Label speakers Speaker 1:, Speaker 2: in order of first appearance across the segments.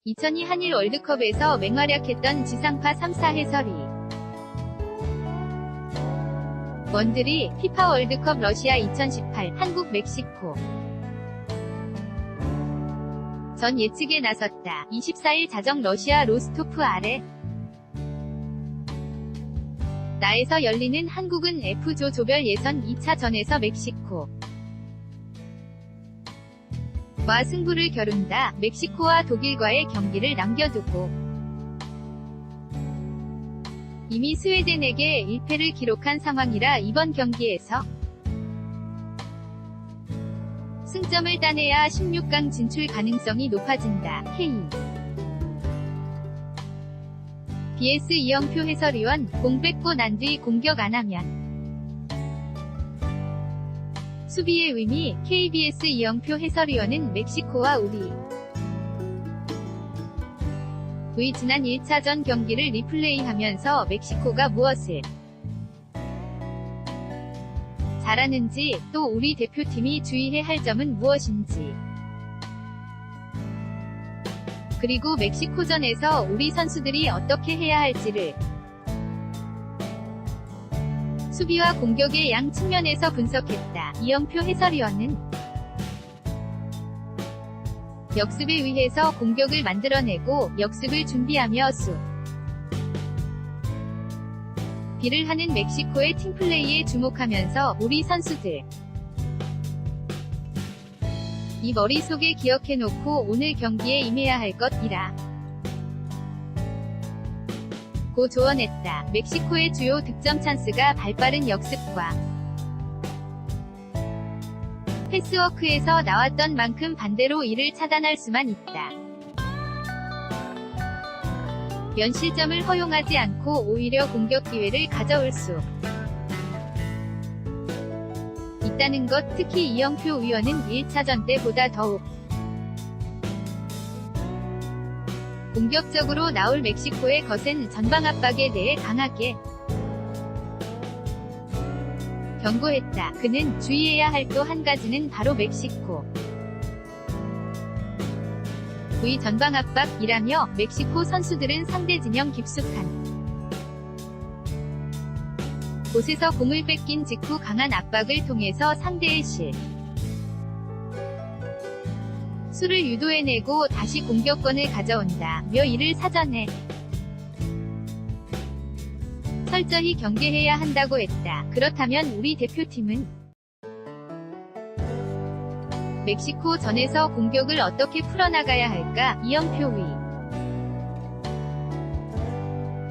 Speaker 1: 2002 한일 월드컵에서 맹활약했던 지상파 3사 해설위 원들이 피파 월드컵 러시아 2018 한국 멕시코 전 예측에 나섰다. 24일 자정 러시아 로스토프 아래 나에서 열리는 한국은 F조 조별 예선 2차전에서 멕시코 와 승부를 겨룬다. 멕시코와 독일과의 경기를 남겨두고 이미 스웨덴에게 1패를 기록한 상황이라 이번 경기에서 승점을 따내야 16강 진출 가능성이 높아진다. K BS 이영표 해설위원 공 뺏고 난 뒤 공격 안 하면 수비의 의미. KBS 이영표 해설위원은 멕시코와 우리의 지난 1차전 경기를 리플레이하면서 멕시코가 무엇을 잘하는지, 또 우리 대표팀이 주의해야 할 점은 무엇인지, 그리고 멕시코전에서 우리 선수들이 어떻게 해야 할지를 수비와 공격의 양 측면에서 분석했다. 이영표 해설위원은 역습에 의해서 공격을 만들어내고 역습을 준비하며 수비를 하는 멕시코의 팀플레이에 주목하면서 우리 선수들 이 머릿속에 기억해놓고 오늘 경기에 임해야 할 것이라 고 조언했다. 멕시코의 주요 득점 찬스가 발빠른 역습과 패스워크에서 나왔던 만큼 반대로 이를 차단할 수만 있다. 면 실점을 허용하지 않고 오히려 공격 기회를 가져올 수 있다는 것. 특히 이영표 위원은 1차전 때보다 더욱 공격적으로 나올 멕시코의 거센 전방 압박에 대해 강하게 경고했다. 그는 주의해야 할 또 한 가지는 바로 멕시코의 전방 압박이라며 멕시코 선수들은 상대 진영 깊숙한 곳에서 공을 뺏긴 직후 강한 압박을 통해서 상대의 수를 유도해내고 다시 공격권을 가져온다며 이를 사전에 철저히 경계해야 한다고 했다. 그렇다면 우리 대표팀은 멕시코 전에서 공격을 어떻게 풀어나가야 할까? 이영표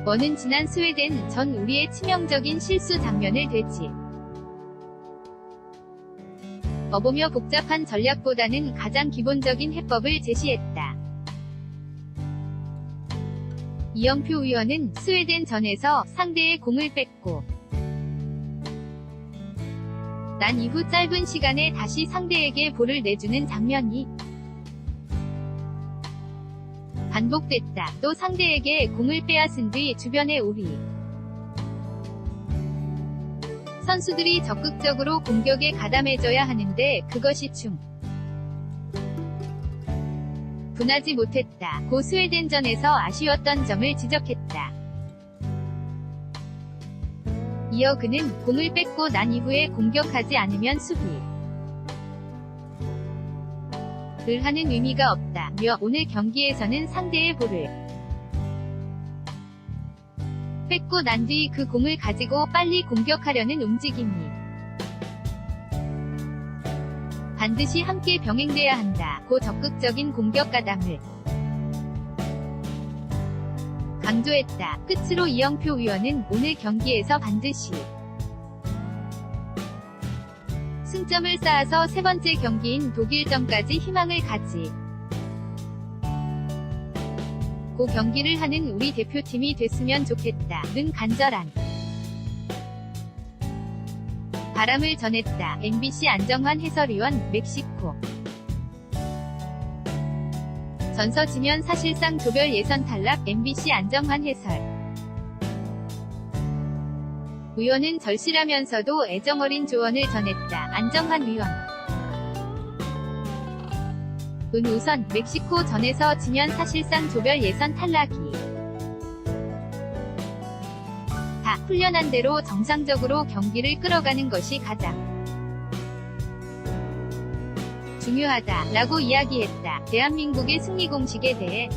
Speaker 1: 위원은 지난 스웨덴 전 우리의 치명적인 실수 장면을 되짚어보며 복잡한 전략보다는 가장 기본적인 해법을 제시했다. 이영표 위원은 스웨덴 전에서 상대의 공을 뺏고 난 이후 짧은 시간에 다시 상대에게 볼을 내주는 장면이 반복됐다. 또 상대에게 공을 빼앗은 뒤 주변에 우리 선수들이 적극적으로 공격에 가담해줘야 하는데 그것이 분하지 못했다. 고 스웨덴전에서 아쉬웠던 점을 지적했다. 이어 그는 공을 뺏고 난 이후에 공격하지 않으면 수비를 하는 의미가 없다며 오늘 경기에서는 상대의 볼을 뺏고 난 뒤 그 공을 가지고 빨리 공격하려는 움직임이 반드시 함께 병행돼야 한다. 고 적극적인 공격 가담을 강조했다. 끝으로 이영표 위원은 오늘 경기에서 반드시 승점을 쌓아서 세 번째 경기인 독일전까지 희망을 가지고 경기를 하는 우리 대표팀이 됐으면 좋겠다. 는 간절한 바람을 전했다. MBC 안정환 해설위원. 멕시코 전서 지면 사실상 조별 예선 탈락. MBC 안정환 해설 위원은 절실하면서도 애정어린 조언을 전했다. 안정환 위원 은 우선 멕시코 전에서 지면 사실상 조별 예선 탈락이 다 훈련한 대로 정상적으로 경기를 끌어가는 것이 가장 중요하다 라고 이야기했다. 대한민국의 승리 공식에 대해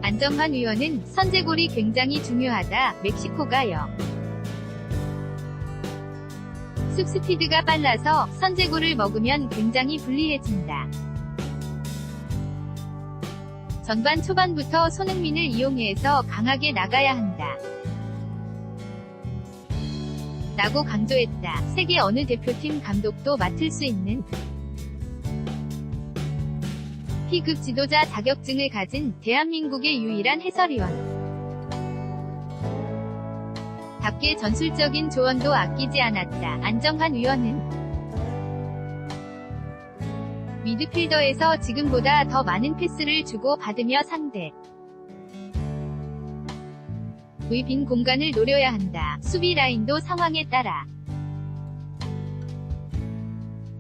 Speaker 1: 안정환 위원은 선제골이 굉장히 중요하다. 멕시코가요. 스피드가 빨라서 선제골을 먹으면 굉장히 불리해진다. 전반 초반부터 손흥민을 이용해서 강하게 나가야 한다. 라고 강조했다. 세계 어느 대표팀 감독도 맡을 수 있는 B급 지도자 자격증을 가진 대한민국의 유일한 해설위원. 답게 전술적인 조언도 아끼지 않았다. 안정환 위원은 미드필더에서 지금보다 더 많은 패스를 주고 받으며 상대 의 빈 공간을 노려야 한다. 수비 라인도 상황에 따라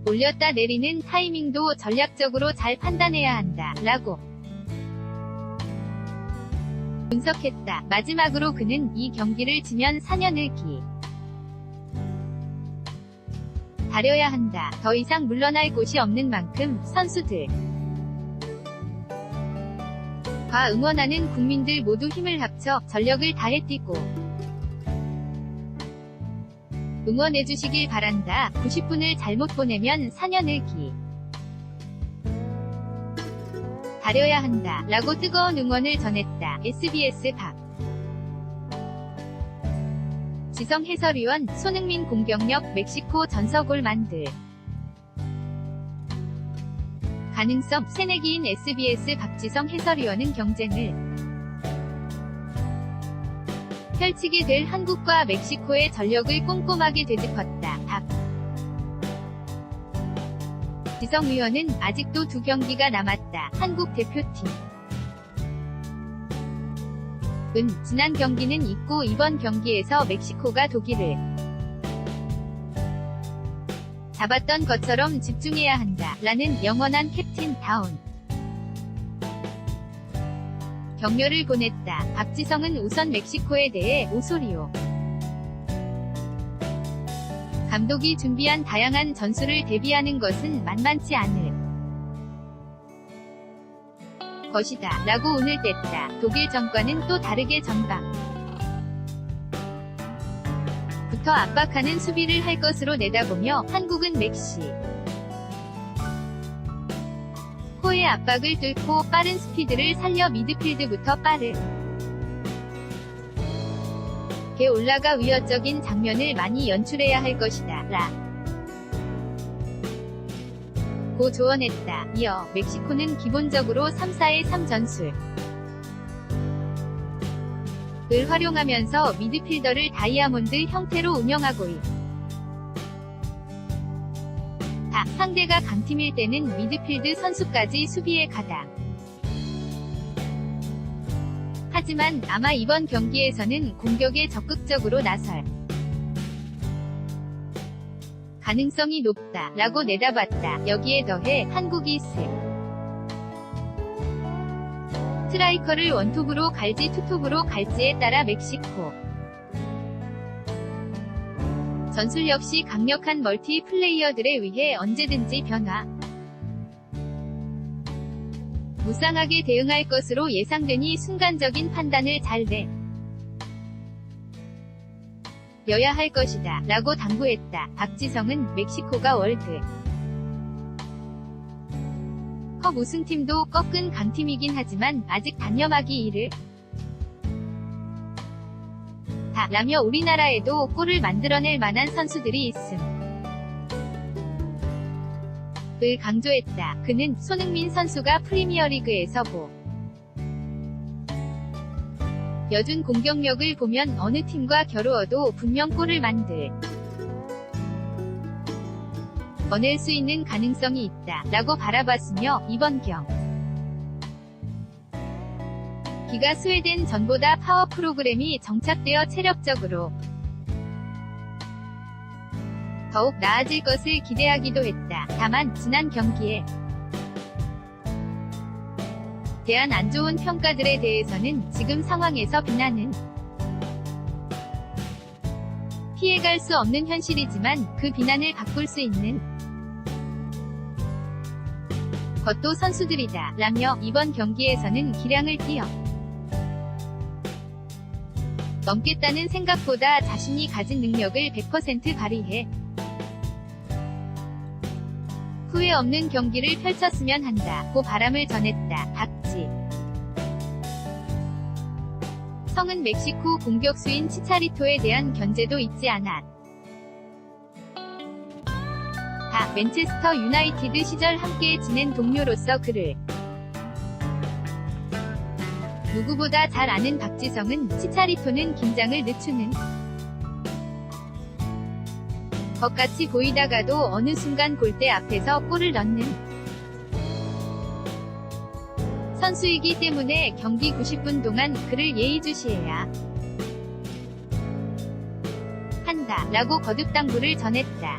Speaker 1: 올렸다 내리는 타이밍도 전략적으로 잘 판단해야 한다. 라고 분석했다. 마지막으로 그는 이 경기를 지면 4년을 기다려야 한다. 더 이상 물러날 곳이 없는 만큼 선수들 과 응원하는 국민들 모두 힘을 합쳐 전력을 다해 뛰고 응원해주시길 바란다. 90분을 잘못 보내면 4년을 기다려야 한다. 라고 뜨거운 응원을 전했다. SBS 박지성 해설위원. 손흥민 공격력. 멕시코 전서골 만들 가능성. 새내기인 SBS 박지성 해설위원은 경쟁을 펼치게 될 한국과 멕시코의 전력을 꼼꼼하게 되짚었다. 박지성 위원은 아직도 2경기가 남았다. 한국 대표팀 은 지난 경기는 있고 이번 경기에서 멕시코가 독일을 잡았던 것처럼 집중해야 한다. 라는 영원한 캡틴다운 격려를 보냈다. 박지성은 우선 멕시코에 대해 오소리오 감독이 준비한 다양한 전술을 대비하는 것은 만만치 않을 것이다. 라고 운을 뗐다. 독일 전과는 또 다르게 전방 부터 압박하는 수비를 할 것으로 내다보며 한국은 멕시코의 압박을 뚫고 빠른 스피드를 살려 미드필드부터 빠르게 올라가 위협적인 장면을 많이 연출해야 할 것이다. 고 조언했다. 이어 멕시코는 기본적으로 3-4-3 전술 을 활용하면서 미드필더를 다이아몬드 형태로 운영하고 있다. 상대가 강팀일 때는 미드필드 선수까지 수비에 가담. 하지만 아마 이번 경기에서는 공격에 적극적으로 나설 가능성이 높다. 라고 내다봤다. 여기에 더해 한국이 스트라이커를 원톱으로 갈지 투톱으로 갈지에 따라 멕시코 전술 역시 강력한 멀티 플레이어들에 의해 언제든지 무쌍하게 대응할 것으로 예상되니 순간적인 판단을 잘 내려야 할 것이다. 라고 당부했다. 박지성은 멕시코가 월드 컵 우승팀도 꺾은 강팀이긴 하지만 아직 단념하기 이를 라며 우리나라에도 골을 만들어낼 만한 선수들이 을 강조했다. 그는 손흥민 선수가 프리미어리그에서 여준 공격력을 보면 어느 팀과 겨루어도 분명 골을 만들어낼 수 있는 가능성이 있다. 라고 바라봤으며 이번 기가 스웨덴 전보다 파워 프로그램이 정착되어 체력적으로 더 더욱 나아질 것을 기대하기도 했다. 다만 지난 경기에 대한 안 좋은 평가들에 대해서는 지금 상황에서 비난은 피해갈 수 없는 현실이지만 그 비난을 바꿀 수 있는 것도 선수들이다 라며 이번 경기에서는 기량을 뛰어 넘겠다는 생각보다 자신이 가진 능력을 100% 발휘해 후회 없는 경기를 펼쳤으면 한다고 바람을 전했다. 박지 성은 멕시코 공격수인 치차리토에 대한 견제도 잊지 않았다. 맨체스터 유나이티드 시절 함께 지낸 동료로서 그를 누구보다 잘 아는 박지성은 치차리토는 긴장을 늦추는 것 같이 보이다가도 어느 순간 골대 앞에서 골을 넣는 선수이기 때문에 경기 90분 동안 그를 예의주시해야 한다 라고 거듭 당부를 전했다.